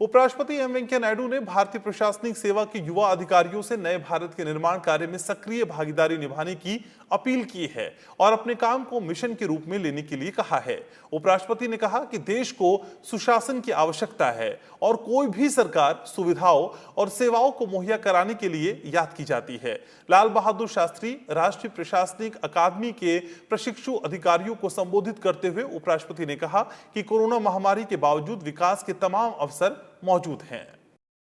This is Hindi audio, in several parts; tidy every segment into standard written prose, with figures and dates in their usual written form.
उपराष्ट्रपति एम वेंकैया नायडू ने भारतीय प्रशासनिक सेवा के युवा अधिकारियों से नए भारत के निर्माण कार्य में सक्रिय भागीदारी निभाने की अपील की है और अपने काम को मिशन के रूप में लेने के लिए कहा है। उपराष्ट्रपति ने कहा कि देश को सुशासन की आवश्यकता है और कोई भी सरकार सुविधाओं और सेवाओं को मुहैया कराने के लिए याद की जाती है। लाल बहादुर शास्त्री राष्ट्रीय प्रशासनिक अकादमी के प्रशिक्षु अधिकारियों को संबोधित करते हुए उपराष्ट्रपति ने कहा कि कोरोना महामारी के बावजूद विकास के तमाम अवसर मौजूद हैं।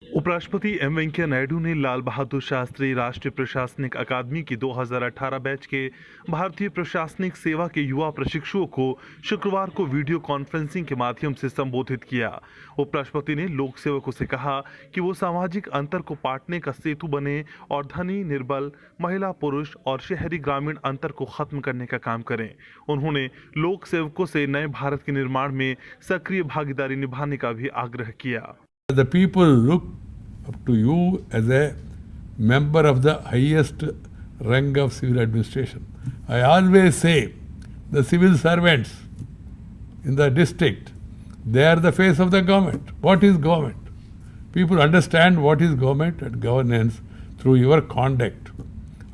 उपराष्ट्रपति एम वेंकैया नायडू ने लाल बहादुर शास्त्री राष्ट्रीय प्रशासनिक अकादमी की 2018 बैच के भारतीय प्रशासनिक सेवा के युवा प्रशिक्षुओं को शुक्रवार को वीडियो कॉन्फ्रेंसिंग के माध्यम से संबोधित किया। उपराष्ट्रपति ने लोक सेवकों से कहा कि वो सामाजिक अंतर को पाटने का सेतु बने और धनी निर्बल, महिला पुरुष और शहरी ग्रामीण अंतर को खत्म करने का काम करें। उन्होंने लोक सेवकों से नए भारत के निर्माण में सक्रिय भागीदारी निभाने का भी आग्रह किया। The people look up to you as a member of the highest rank of civil administration. I always say the civil servants in the district, they are the face of the government. What is government? People understand what is government and governance through your conduct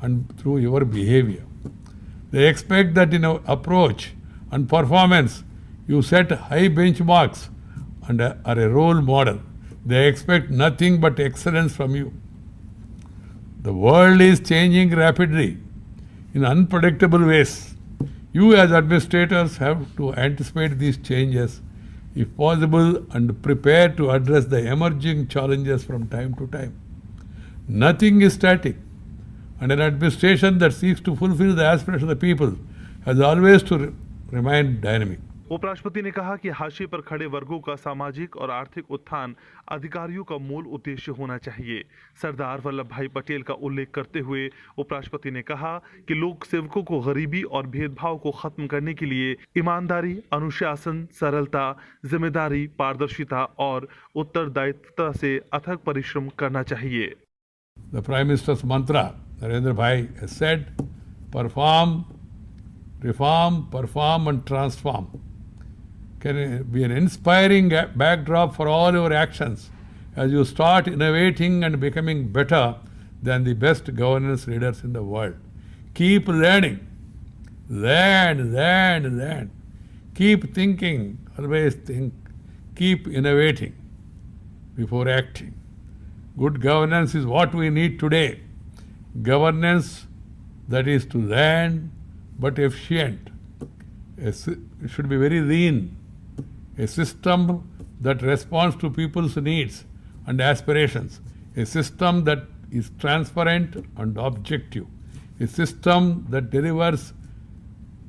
and through your behavior. They expect that in your approach and performance, you set high benchmarks and are a role model. They expect nothing but excellence from you. The world is changing rapidly in unpredictable ways. You as administrators have to anticipate these changes if possible and prepare to address the emerging challenges from time to time. Nothing is static, and an administration that seeks to fulfill the aspirations of the people has always to remain dynamic. उपराष्ट्रपति ने कहा कि हाशिए पर खड़े वर्गों का सामाजिक और आर्थिक उत्थान अधिकारियों का मूल उद्देश्य होना चाहिए। सरदार वल्लभ भाई पटेल का उल्लेख करते हुए उपराष्ट्रपति ने कहा कि लोक सेवकों को गरीबी और भेदभाव को खत्म करने के लिए ईमानदारी, अनुशासन, सरलता, जिम्मेदारी, पारदर्शिता और उत्तरदायित्वता से अथक परिश्रम करना चाहिए। The Prime Minister's mantra, Narendra Bhai has said, perform, reform, perform and transform. Can be an inspiring backdrop for all your actions as you start innovating and becoming better than the best governance leaders in the world. Keep learning. Learn. Keep thinking. Always think. Keep innovating before acting. Good governance is what we need today. Governance that is to learn but efficient. It should be very lean. A system that responds to people's needs and aspirations. A system that is transparent and objective. A system that delivers,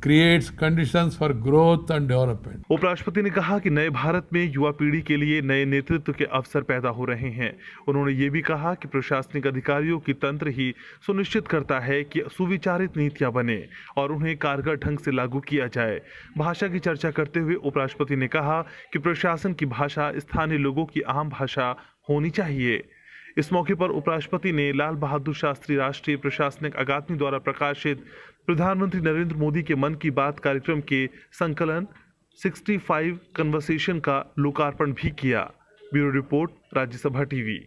creates conditions for growth and development. उपराष्ट्रपति ने कहा कि नए भारत में युवा पीढ़ी के लिए नए नेतृत्व के अवसर पैदा हो रहे हैं। उन्होंने ये भी कहा कि प्रशासनिक अधिकारियों की तंत्र ही सुनिश्चित करता है कि सुविचारित नीतियां बने और उन्हें कारगर ढंग से लागू किया जाए। भाषा की चर्चा करते हुए उपराष्ट्रपति ने कहा कि प्रशासन की भाषा स्थानीय लोगों की आम भाषा होनी चाहिए। इस मौके पर उपराष्ट्रपति ने लाल बहादुर शास्त्री राष्ट्रीय प्रशासनिक अकादमी द्वारा प्रकाशित प्रधानमंत्री नरेंद्र मोदी के मन की बात कार्यक्रम के संकलन 65 कन्वर्सेशन का लोकार्पण भी किया। Bureau report, Rajya Sabha TV.